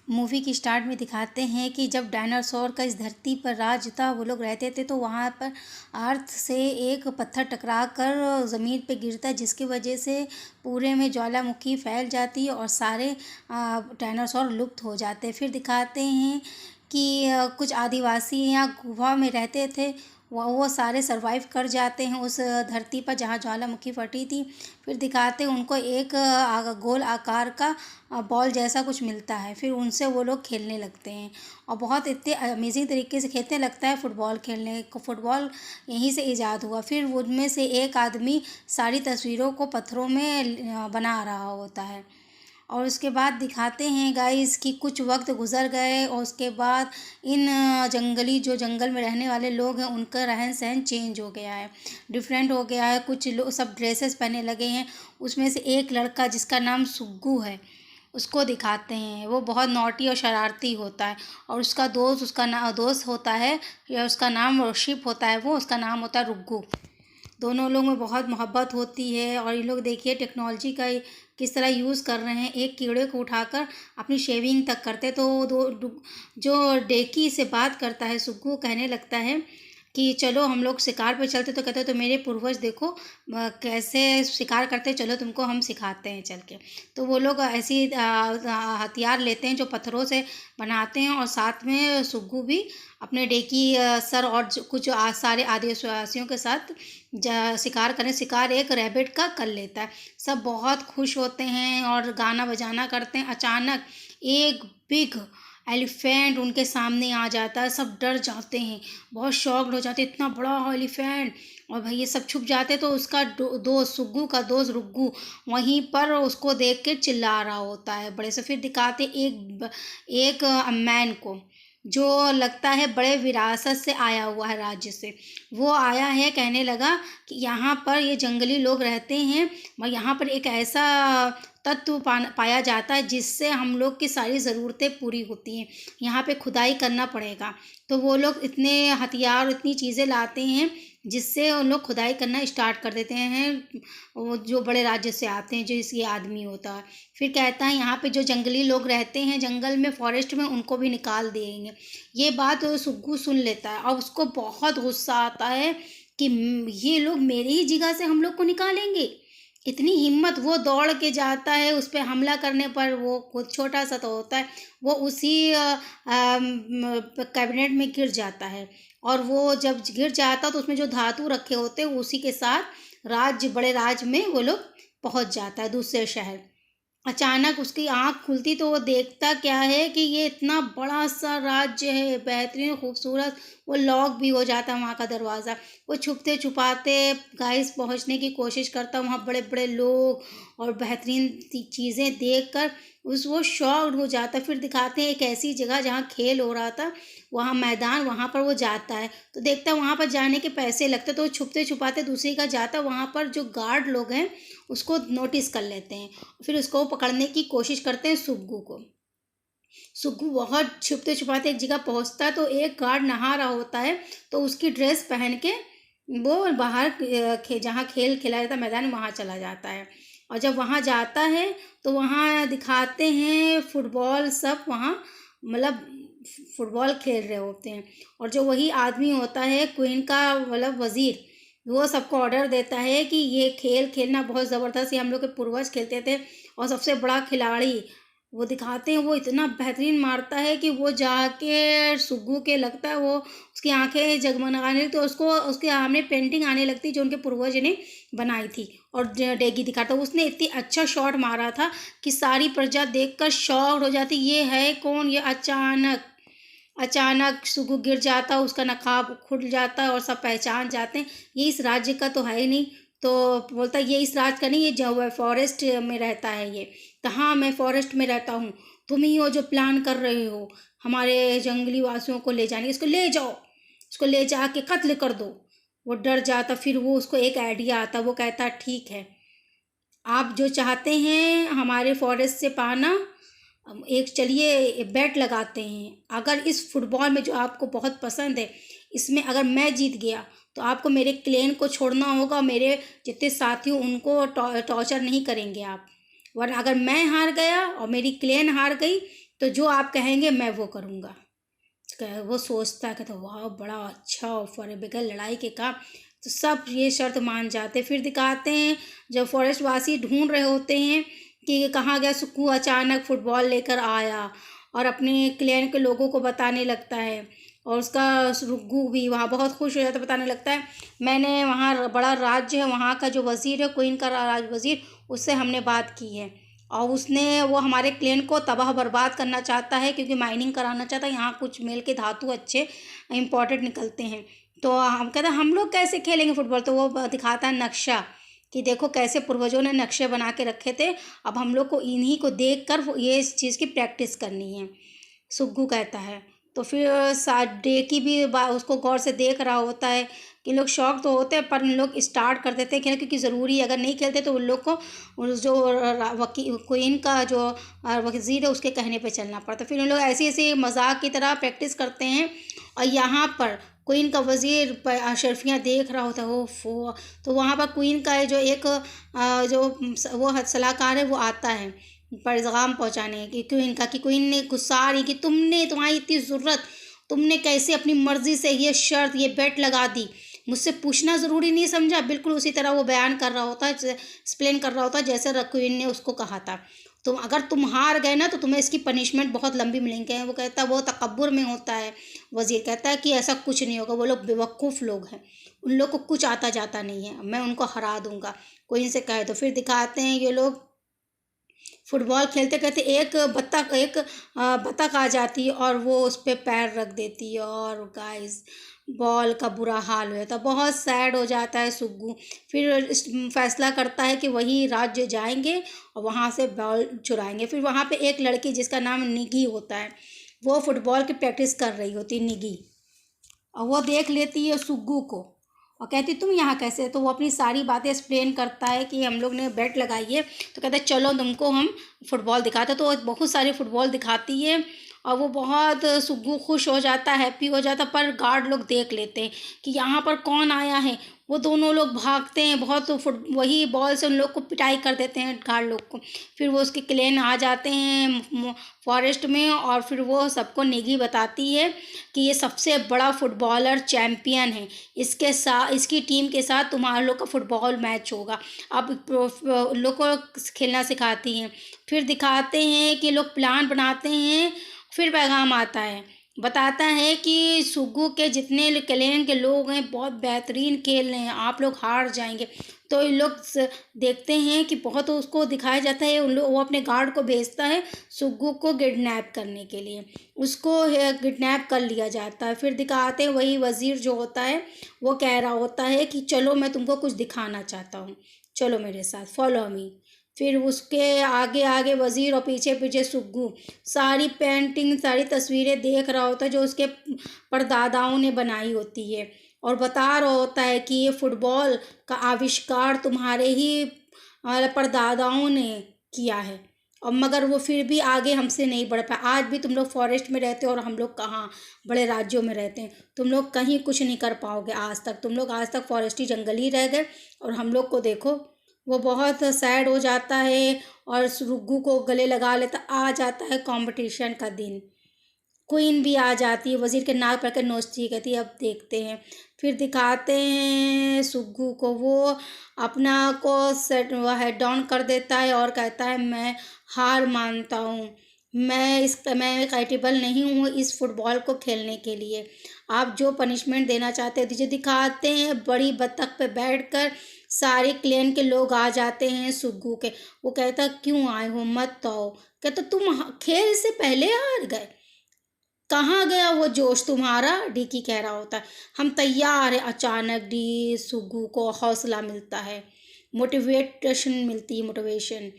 Movie की start में दिखाते हैं कि जब डायनासोर का इस धरती पर राज था, वो लोग रहते थे, तो वहाँ पर अर्थ से एक पत्थर टकरा कर ज़मीन पे गिरता है, जिसकी वजह से पूरे में ज्वालामुखी फैल जाती है और सारे डायनासोर लुप्त हो जाते हैं। फिर दिखाते हैं कि कुछ आदिवासी यहाँ गुफा में रहते थे, वो सारे सरवाइव कर जाते हैं उस धरती पर जहाँ ज्वालामुखी फटी थी। फिर दिखाते हैं उनको एक गोल आकार का बॉल जैसा कुछ मिलता है, फिर उनसे वो लोग खेलने लगते हैं और बहुत इतने अमेजिंग तरीके से खेलते लगता है। फुटबॉल खेलने को, फुटबॉल यहीं से ईजाद हुआ। फिर उनमें से एक आदमी सारी तस्वीरों को पत्थरों में बना रहा होता है और उसके बाद दिखाते हैं गाइस कि कुछ वक्त गुजर गए और उसके बाद इन जंगली जो जंगल में रहने वाले लोग हैं, उनका रहन सहन चेंज हो गया है, डिफरेंट हो गया है। कुछ लोग सब ड्रेसेस पहनने लगे हैं। उसमें से एक लड़का जिसका नाम सुग्गू है, उसको दिखाते हैं। वो बहुत नॉटी और शरारती होता है और उसका दोस्त, दोस्त होता है या उसका नाम शिप होता है, वो उसका नाम होता है रुग्गू। दोनों लोग में बहुत मोहब्बत होती है और ये लोग देखिए टेक्नोलॉजी का किस तरह यूज़ कर रहे हैं। एक कीड़े को उठाकर अपनी शेविंग तक करते, तो जो डेकी से बात करता है सुग्गू, कहने लगता है कि चलो हम लोग शिकार पे चलते, तो कहते तो मेरे पूर्वज देखो कैसे शिकार करते, चलो तुमको हम सिखाते हैं चल के। तो वो लोग ऐसी हथियार लेते हैं जो पत्थरों से बनाते हैं और साथ में सुग्गू भी अपने डेकी सर और कुछ सारे आदिवासियों के साथ शिकार करें। शिकार एक रैबिट का कर लेता है। सब बहुत खुश होते हैं और गाना बजाना करते हैं। अचानक एक बिग एलिफेंट उनके सामने आ जाता है। सब डर जाते हैं, बहुत शॉक्ड हो जाते हैं, इतना बड़ा एलिफेंट। और भाई ये सब छुप जाते, तो उसका दोस्त, सुग्गू का दोस्त रुग्गू वहीं पर उसको देख के चिल्ला रहा होता है बड़े से। फिर दिखाते एक एक मैन को जो लगता है बड़े विरासत से आया हुआ है, राज्य से वो आया है। कहने लगा कि यहाँ पर ये जंगली लोग रहते हैं और यहाँ पर एक ऐसा तत्व पाया जाता है जिससे हम लोग की सारी ज़रूरतें पूरी होती हैं। यहाँ पे खुदाई करना पड़ेगा। तो वो लोग इतने हथियार, इतनी चीज़ें लाते हैं जिससे उन लोग खुदाई करना स्टार्ट कर देते हैं। वो जो बड़े राज्य से आते हैं, जो ये आदमी होता है। फिर कहता है यहाँ पे जो जंगली लोग रहते हैं जंगल में, फॉरेस्ट में, उनको भी निकाल देंगे। ये बात सुग्गू सुन लेता है और उसको बहुत गुस्सा आता है कि ये लोग मेरी ही जगह से हम लोग को निकालेंगे। इतनी हिम्मत! वो दौड़ के जाता है उस पे हमला करने पर। वो खुद छोटा सा तो होता है, वो उसी कैबिनेट में गिर जाता है और वो जब गिर जाता तो उसमें जो धातु रखे होते हैं उसी के साथ बड़े राज में वो लोग पहुंच जाता है, दूसरे शहर। अचानक उसकी आँख खुलती तो वो देखता क्या है कि ये इतना बड़ा सा राज्य है, बेहतरीन खूबसूरत। वो लॉक भी हो जाता वहाँ का दरवाज़ा। वो छुपते छुपाते गाइस पहुँचने की कोशिश करता, वहाँ बड़े बड़े लोग और बेहतरीन चीज़ें देखकर वो शॉक्ड हो जाता। फिर दिखाते हैं एक ऐसी जगह जहाँ खेल हो रहा था, वहाँ मैदान, वहाँ पर वो जाता है तो देखता है वहाँ पर जाने के पैसे लगते, तो वो छुपते छुपाते दूसरी का जाता। वहाँ पर जो गार्ड लोग हैं उसको नोटिस कर लेते हैं, फिर उसको पकड़ने की कोशिश करते हैं सुग्गू को। सुग्गू बहुत छुपते छुपाते एक जगह पहुंचता है, तो एक गार्ड नहा रहा होता है, तो उसकी ड्रेस पहन के वो बाहर जहाँ खेल खिलाया था मैदान में, वहाँ चला जाता है। और जब वहाँ जाता है तो वहाँ दिखाते हैं फुटबॉल, सब वहाँ मतलब फुटबॉल खेल रहे होते हैं। और जो वही आदमी होता है क्वीन का मतलब वजीर, वो सबको ऑर्डर देता है कि ये खेल खेलना बहुत ज़बरदस्त, ये हम लोग के पूर्वज खेलते थे। और सबसे बड़ा खिलाड़ी वो दिखाते हैं, वो इतना बेहतरीन मारता है कि वो जाके सुग्गू के लगता है, वो उसकी आंखें जगमगाने लगती, तो उसको उसके सामने पेंटिंग आने लगती जो उनके पूर्वज ने बनाई थी। और डेगी दिखाता, उसने इतनी अच्छा शॉट मारा था कि सारी प्रजा देखकर शॉक्ड हो जाती, ये है कौन? ये अचानक सुग्गू गिर जाता, उसका नकाब खुल जाता और सब पहचान जाते हैं ये इस राज्य का तो है ही नहीं। तो बोलता ये इस राज्य का नहीं, ये जो फॉरेस्ट में रहता है ये। तो हाँ, मैं फॉरेस्ट में रहता हूँ, तुम ही हो जो प्लान कर रहे हो हमारे जंगली वासियों को ले जाने। इसको ले जाओ, इसको ले जाके कत्ल कर दो। वो डर जाता, फिर वो उसको एक आइडिया आता, वो कहता ठीक है, आप जो चाहते हैं हमारे फॉरेस्ट से पाना, एक चलिए बेट लगाते हैं। अगर इस फुटबॉल में जो आपको बहुत पसंद है, इसमें अगर मैं जीत गया तो आपको मेरे क्लेन को छोड़ना होगा, मेरे जितने साथी उनको टॉर्चर नहीं करेंगे आप। वरना अगर मैं हार गया और मेरी क्लेन हार गई तो जो आप कहेंगे मैं वो करूँगा। वो सोचता है, कहता वाह बड़ा अच्छा ऑफर है, बगैर लड़ाई के काम। तो सब ये शर्त मान जाते। फिर दिखाते हैं जब फॉरेस्ट वासी ढूंढ रहे होते हैं कि ये कहाँ गया सुक्कू, अचानक फुटबॉल लेकर आया और अपने क्लैन के लोगों को बताने लगता है। और उसका रुग्गू भी वहाँ बहुत खुश हो जाता है, बताने लगता है मैंने वहाँ बड़ा राज्य है, वहाँ का जो वज़ीर है क्वीन का राज वज़ीर, उससे हमने बात की है और वो हमारे क्लेन को तबाह बर्बाद करना चाहता है क्योंकि माइनिंग कराना चाहता है। यहाँ कुछ मेल के धातु अच्छे इंपॉर्टेंट निकलते हैं। तो हम कहते हैं हम लोग कैसे खेलेंगे फुटबॉल। तो वो दिखाता है नक्शा कि देखो कैसे पूर्वजों ने नक्शे बना के रखे थे, अब हम लोग को इन्हीं को देख कर ये इस चीज़ की प्रैक्टिस करनी है, सुग्गू कहता है। तो फिर डे की भी उसको गौर से देख रहा होता है कि लोग शौक तो होते हैं पर इन लोग स्टार्ट कर देते हैं खेल, क्योंकि ज़रूरी है, अगर नहीं खेलते तो उन लोग को जो क्वीन का जो वज़ीर है उसके कहने पे चलना पड़ता है। फिर उन लोग ऐसे ऐसे मजाक की तरह प्रैक्टिस करते हैं और यहाँ पर क्वीन का वज़ीर अशरफियाँ देख रहा होता है। वो तो वहाँ पर क्वीन का जो एक जो वो सलाहकार है वो आता है पैगाम पहुँचाने की क्वीन का, कि क्वीन ने गुस्सा आ रही कि तुम्हारी इतनी ज़रूरत, तुमने कैसे अपनी मर्ज़ी से ये शर्त ये बेट लगा दी, मुझसे पूछना ज़रूरी नहीं समझा। बिल्कुल उसी तरह वो बयान कर रहा होता है, एक्सप्लेन कर रहा होता है जैसे क्वीन ने उसको कहा था। तो अगर तुम हार गए ना तो तुम्हें इसकी पनिशमेंट बहुत लंबी मिलेंगे। वो कहता है वो तकब्बुर में होता है। वज़ीर कहता है कि ऐसा कुछ नहीं होगा, वो लोग बेवकूफ़ लोग हैं, उन लोग को कुछ आता जाता नहीं है, मैं उनको हरा दूंगा क्वीन से कहे। तो फिर दिखाते हैं ये लोग फुटबॉल खेलते खेलते एक बतख आ जाती है और वो उस पर पैर रख देती है और गाइस बॉल का बुरा हाल हो जाता है, बहुत सैड हो जाता है सुग्गू। फिर फैसला करता है कि वही राज्य जाएंगे और वहाँ से बॉल चुराएंगे। फिर वहाँ पे एक लड़की जिसका नाम निगी होता है, वो फुटबॉल की प्रैक्टिस कर रही होती है निगी, और वो देख लेती है सुग्गू को और कहती तुम यहाँ कैसे। तो वो अपनी सारी बातें एक्सप्लेन करता है कि हम लोग ने बेट लगाई है। तो कहते हैं चलो तुमको हम फुटबॉल दिखाते। तो बहुत सारी फुटबॉल दिखाती है और वो बहुत सुग्गू खुश हो जाता है, हैप्पी हो जाता। पर गार्ड लोग देख लेते हैं कि यहाँ पर कौन आया है। वो दोनों लोग भागते हैं बहुत, तो वही बॉल से उन लोग को पिटाई कर देते हैं गार्ड लोग को। फिर वो उसके क्लेन आ जाते हैं फॉरेस्ट में और फिर वो सबको निगी बताती है कि ये सबसे बड़ा फुटबॉलर चैम्पियन है, इसकी टीम के साथ तुम्हारे लोग का फुटबॉल मैच होगा। अब लोग को खेलना सिखाती हैं। फिर दिखाते हैं कि लोग प्लान बनाते हैं। फिर पैगाम आता है, बताता है कि सुग्गू के जितने क्लेन के लोग हैं बहुत बेहतरीन खेल रहे हैं, आप लोग हार जाएंगे। तो इन लोग देखते हैं कि बहुत उसको दिखाया जाता है, उन लोग वो अपने गार्ड को भेजता है सुग्गू को किडनैप करने के लिए, उसको किडनैप कर लिया जाता है। फिर दिखाते हैं वही वज़ीर जो होता है वो कह रहा होता है कि चलो मैं तुमको कुछ दिखाना चाहता हूँ, चलो मेरे साथ, फॉलो मी। फिर उसके आगे आगे वज़ीर और पीछे पीछे सुग्गू सारी पेंटिंग सारी तस्वीरें देख रहा होता है जो उसके परदादाओं ने बनाई होती है, और बता रहा होता है कि ये फुटबॉल का आविष्कार तुम्हारे ही परदादाओं ने किया है, और मगर वो फिर भी आगे हमसे नहीं बढ़ पाए। आज भी तुम लोग फॉरेस्ट में रहते हो और हम लोग कहाँ बड़े राज्यों में रहते हैं, तुम लोग कहीं कुछ नहीं कर पाओगे। आज तक फॉरेस्टी जंगल ही रह गए और हम लोग को देखो। वो बहुत सैड हो जाता है और सुग्गू को गले लगा लेता। आ जाता है कंपटीशन का दिन, क्वीन भी आ जाती है, वज़ीर के नाक पकड़ के नोचती है, कहती है अब देखते हैं। फिर दिखाते हैं सुग्गू को, वो अपना को सेट हेड डाउन कर देता है और कहता है मैं हार मानता हूँ, मैं कैपेबल नहीं हूँ इस फुटबॉल को खेलने के लिए, आप जो पनिशमेंट देना चाहते हैं दीजिए। दिखाते हैं बड़ी बत्तख पे बैठकर सारे क्लेन के लोग आ जाते हैं सुग्गू के। वो कहता क्यों आए हो, मत तो आओ। कहता तुम खेल से पहले हार गए, कहाँ गया वो जोश तुम्हारा। डिकी कह रहा होता है हम तैयार हैं। अचानक डी सुग्गू को हौसला मिलता है, मोटिवेशन,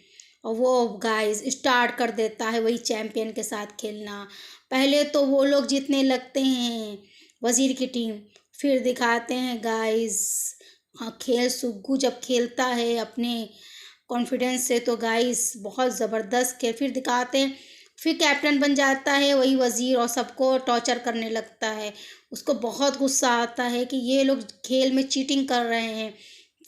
और वो गाइस स्टार्ट कर देता है वही चैम्पियन के साथ खेलना। पहले तो वो लोग जीतने लगते हैं वज़ीर की टीम। फिर दिखाते हैं गाइस हाँ खेल सुग्गू जब खेलता है अपने कॉन्फिडेंस से तो गाइस बहुत ज़बरदस्त खेल। फिर दिखाते हैं फिर कैप्टन बन जाता है वही वज़ीर और सबको टॉर्चर करने लगता है। उसको बहुत गुस्सा आता है कि ये लोग खेल में चीटिंग कर रहे हैं।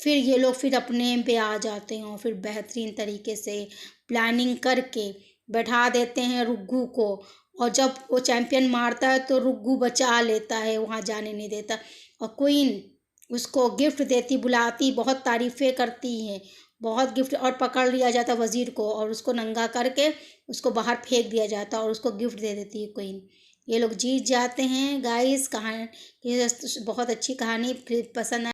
फिर ये लोग फिर अपने पे आ जाते हैं और फिर बेहतरीन तरीके से प्लानिंग करके बैठा देते हैं रुग्गू को। और जब वो चैंपियन मारता है तो रुग्गू बचा लेता है, वहाँ जाने नहीं देता। और क्वीन उसको गिफ्ट देती, बुलाती, बहुत तारीफ़ें करती हैं, बहुत गिफ्ट, और पकड़ लिया जाता वज़ीर को और उसको नंगा करके उसको बाहर फेंक दिया जाता और उसको गिफ्ट दे देती है क्वीन। ये लोग जीत जाते हैं। गाइस, कहानी ये बहुत अच्छी कहानी, फिर पसंद